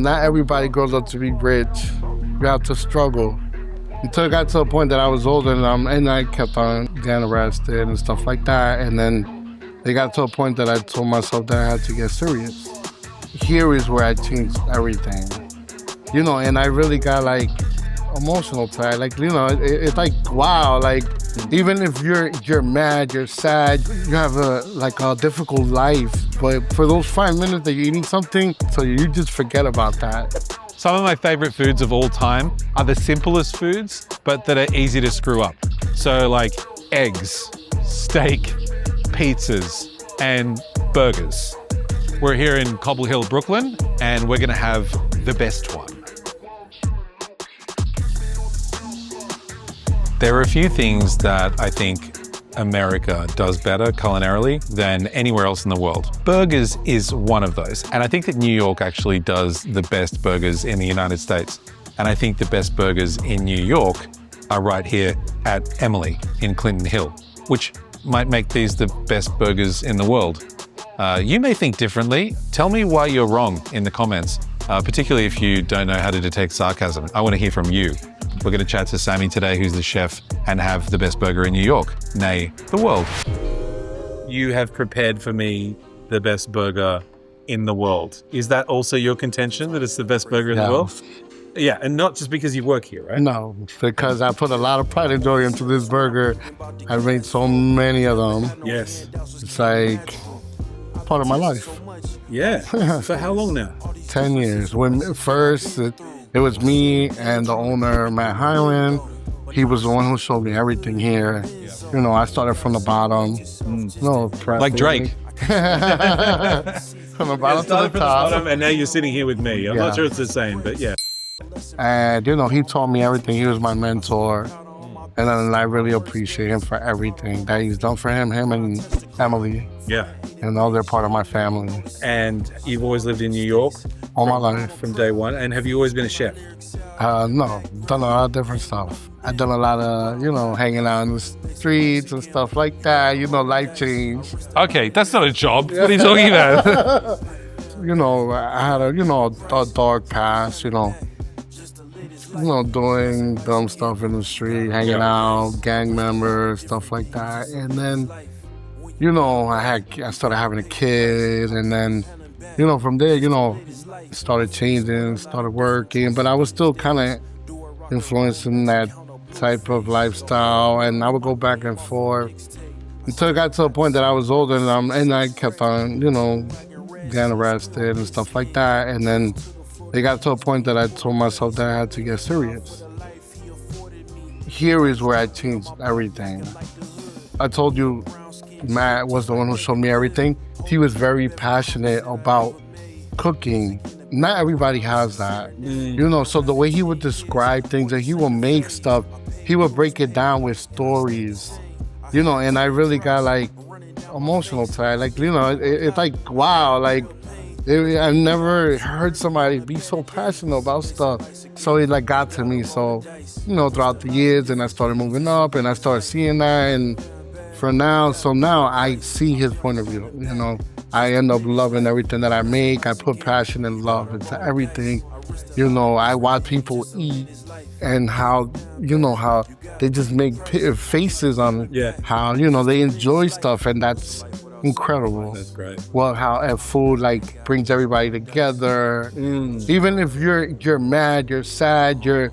Not everybody grows up to be rich. You have to struggle. Until it got to a point that I was older and I kept on getting arrested and stuff like that. And then it got to a point that I told myself that I had to get serious. Here is where I changed everything. And I really got emotional to it. It's like, wow, even if you're mad, you're sad, you have a difficult life, but for those 5 minutes that you're eating something, so you just forget about that. Some of my favorite foods of all time are the simplest foods, but that are easy to screw up. So like eggs, steak, pizzas, and burgers. We're here in Cobble Hill, Brooklyn, and we're gonna have the best one. There are a few things that I think America does better culinarily than anywhere else in the world. Burgers is one of those. And I think that New York actually does the best burgers in the United States. And I think the best burgers in New York are right here at Emily in Clinton Hill, which might make these the best burgers in the world. You may think differently. Tell me why you're wrong in the comments, particularly if you don't know how to detect sarcasm. I want to hear from you. We're going to chat to Sammy today, who's the chef, and have the best burger in New York, nay, the world. You have prepared for me the best burger in the world. Is that also your contention, that it's the best burger in the world? Yeah, and not just because you work here, right? No, because I put a lot of pride and joy into this burger. I made so many of them. Yes. It's like part of my life. Yeah. For how long now? 10 years. When first it was me and the owner, Matt Hyland. He was the one who showed me everything here. I started from the bottom. Like Drake. From the bottom to the top. And now you're sitting here with me. I'm not sure it's the same, but yeah. And, he taught me everything. He was my mentor. And then I really appreciate him for everything that he's done for him and Emily. Yeah. They're part of my family. And you've always lived in New York? All my life. From day one. And have you always been a chef? No, done a lot of different stuff. I've done a lot of, hanging out in the streets and stuff like that, life change. Okay, that's not a job. What are you talking about? I had a dark past, doing dumb stuff in the street, hanging out, gang members, stuff like that. And then, I started having a kid, and then, from there, started changing, started working, but I was still kind of influencing that type of lifestyle, and I would go back and forth until it got to a point that I was older, and I kept on, getting arrested and stuff like that. And then it got to a point that I told myself that I had to get serious. Here is where I changed everything. I told you, Matt was the one who showed me everything. He was very passionate about cooking. Not everybody has that, so the way he would describe things, and he would make stuff, he would break it down with stories, and I really got emotional to it. It's like, wow, I've never heard somebody be so passionate about stuff. So it got to me. So, throughout the years, and I started moving up, and I started seeing that, and now I see his point of view, I end up loving everything that I make. I put passion and love into everything. I watch people eat and how they just make faces on how, they enjoy stuff, and that's incredible. That's great. Well, how food brings everybody together. Even if you're mad, you're sad, you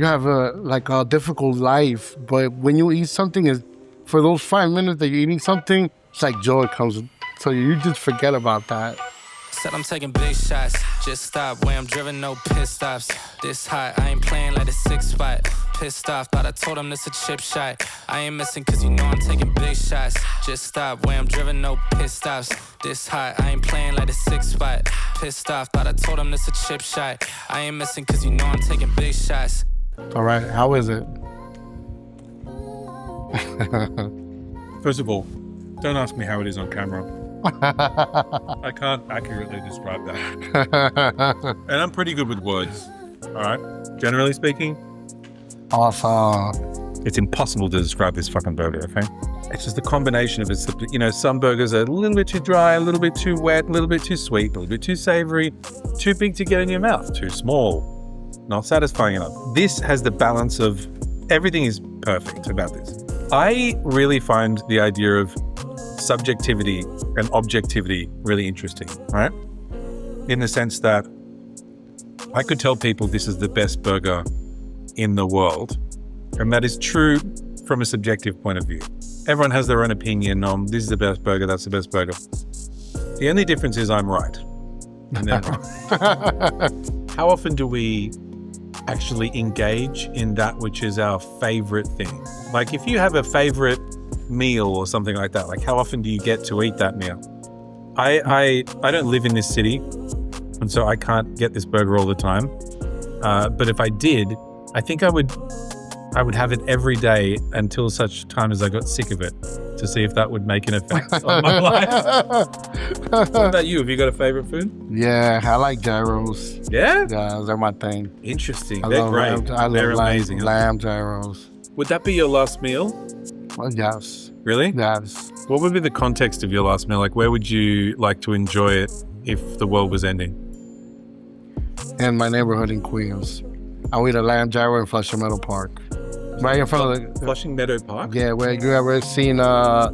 have a difficult life, but when you eat something, for those 5 minutes that you're eating something, it's like joy comes, so you just forget about that. Said I'm taking big shots, just stop where I'm driven, no pit stops. This hot, I ain't playing like a 6 spot. Pissed off, thought I told him this a chip shot. I ain't missing cause I'm taking big shots. Just stop where I'm driven, no pit stops. This hot, I ain't playing like a 6 spot. Pissed off, thought I told him this a chip shot. I ain't missing cause I'm taking big shots. All right, how is it? First of all, don't ask me how it is on camera. I can't accurately describe that. And I'm pretty good with words, all right? Generally speaking. Awesome. It's impossible to describe this fucking burger, okay? It's just a combination of some burgers are a little bit too dry, a little bit too wet, a little bit too sweet, a little bit too savory, too big to get in your mouth, too small, not satisfying enough. This has the balance of everything is perfect about this. I really find the idea of subjectivity and objectivity really interesting, right? In the sense that I could tell people this is the best burger in the world, and that is true from a subjective point of view. Everyone has their own opinion on this is the best burger, that's the best burger. The only difference is I'm right. And then, how often do we actually engage in that which is our favorite thing? Like if you have a favorite meal or something like that, like how often do you get to eat that meal? I don't live in this city, and so I can't get this burger all the time. But if I did, I think I would have it every day until such time as I got sick of it, to see if that would make an effect on my life. What about you? Have you got a favorite food? Yeah, I like gyros. Yeah? Yeah, they're my thing. Interesting. I They're love great. They're amazing. Lamb gyros. Would that be your last meal? Well, yes. Really? Yes. What would be the context of your last meal? Like, where would you like to enjoy it if the world was ending? In my neighborhood in Queens. I would eat a lamb gyro in Flushing Meadow Park. Right in front of the... Flushing Meadow Park? Yeah, where you ever seen, the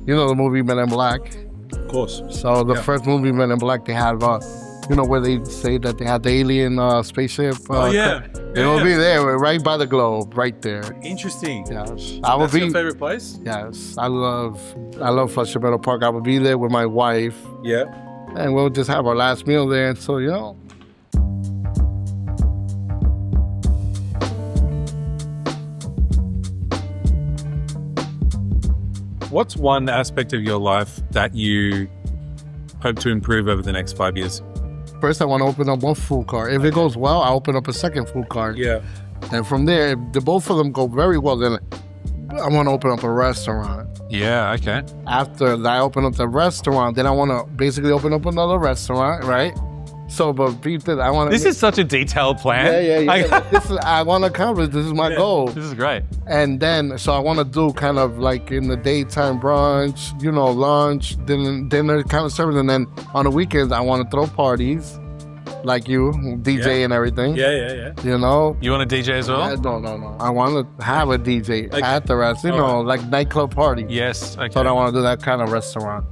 movie Men in Black? Of course. So the first movie Men in Black, they had, where they say that they had the alien spaceship. It will be there, right by the globe, right there. Interesting. Yes. That's your favorite place? Yes. I love Flushing Meadow Park. I would be there with my wife. Yeah. And we'll just have our last meal there. So, What's one aspect of your life that you hope to improve over the next 5 years? First, I want to open up one food cart. If it goes well, I'll open up a second food cart. Yeah. And from there, if both of them go very well, then I want to open up a restaurant. Yeah, okay. After I open up the restaurant, then I want to basically open up another restaurant, right? So, but I want to... This is such a detailed plan. Yeah. I want to accomplish. This is my goal. This is great. And then, so I want to do kind of like in the daytime brunch, lunch, dinner kind of service. And then on the weekends, I want to throw parties like you, DJ and everything. Yeah. You want to DJ as well? No. I want to have a DJ at the restaurant, like nightclub party. Yes, okay. So I want to do that kind of restaurant.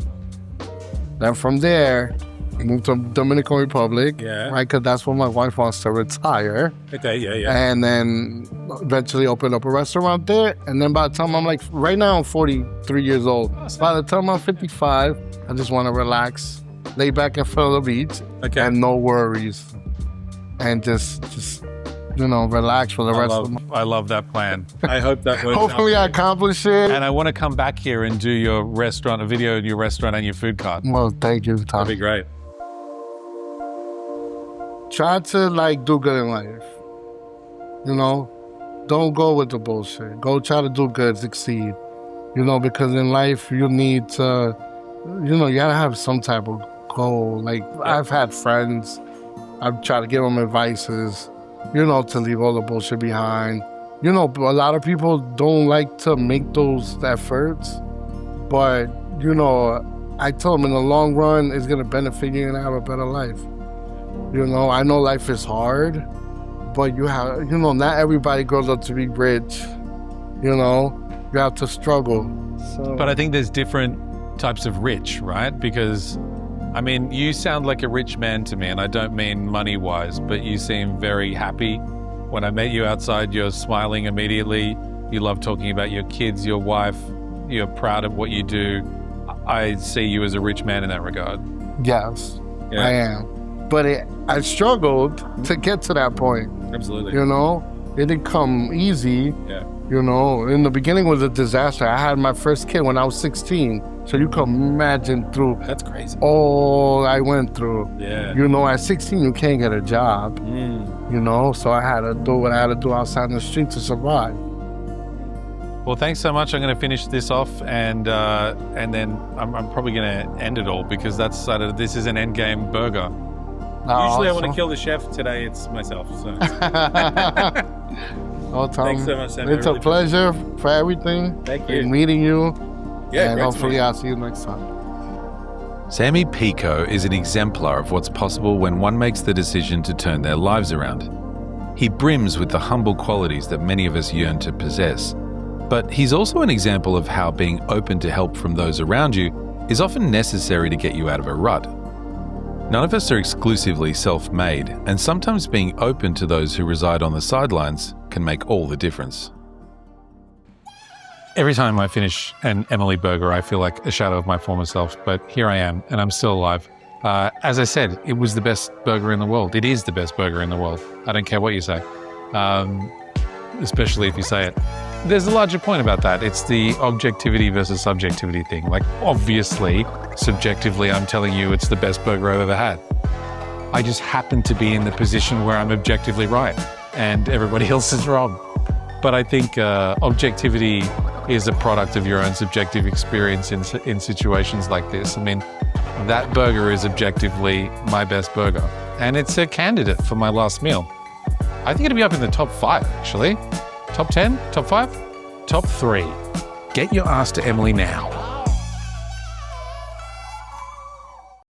Then from there, move to Dominican Republic, right? Because that's where my wife wants to retire. Okay, yeah. And then eventually open up a restaurant there. And then by the time right now I'm 43 years old. By the time I'm 55, I just want to relax, lay back in front of the beach, and no worries, and just relax for the rest of the... I love that plan. I hope that works. Hopefully I accomplish it. And I want to come back here and do your restaurant, a video of your restaurant and your food cart. Well, thank you, Tom. That'd be great. Try to do good in life. Don't go with the bullshit. Go try to do good, succeed. Because in life you need to, you gotta have some type of goal. I've had friends, I've tried to give them advices, to leave all the bullshit behind. A lot of people don't like to make those efforts, but, I tell them in the long run, it's gonna benefit you and have a better life. I know life is hard, but you have, not everybody grows up to be rich. You have to struggle. So. But I think there's different types of rich, right? Because, you sound like a rich man to me, and I don't mean money-wise, but you seem very happy. When I met you outside, you're smiling immediately. You love talking about your kids, your wife. You're proud of what you do. I see you as a rich man in that regard. Yes, I am. But I struggled to get to that point. Absolutely. It didn't come easy. Yeah. In the beginning it was a disaster. I had my first kid when I was 16. So you can imagine through... That's crazy. All I went through. Yeah. At 16 you can't get a job. So I had to do what I had to do outside in the street to survive. Well, thanks so much. I'm going to finish this off, and then I'm probably going to end it all, because this is an endgame burger. Usually I want to kill the chef. Today it's myself. So. Oh, Tom, Thanks so much, Sammy. it's a pleasure for everything. Thank you. In meeting you. Yeah, and great hopefully I'll see you next time. Sammy Pico is an exemplar of what's possible when one makes the decision to turn their lives around. He brims with the humble qualities that many of us yearn to possess. But he's also an example of how being open to help from those around you is often necessary to get you out of a rut. None of us are exclusively self-made, and sometimes being open to those who reside on the sidelines can make all the difference. Every time I finish an Emily burger, I feel like a shadow of my former self, but here I am, and I'm still alive. As I said, it was the best burger in the world. It is the best burger in the world. I don't care what you say, especially if you say it. There's a larger point about that. It's the objectivity versus subjectivity thing. Like, obviously, subjectively, I'm telling you it's the best burger I've ever had. I just happen to be in the position where I'm objectively right, and everybody else is wrong. But I think objectivity is a product of your own subjective experience in situations like this. I mean, that burger is objectively my best burger, and it's a candidate for my last meal. I think it'll be up in the top 5, actually. Top 10? Top 5? Top 3. Get your ass to Emily now.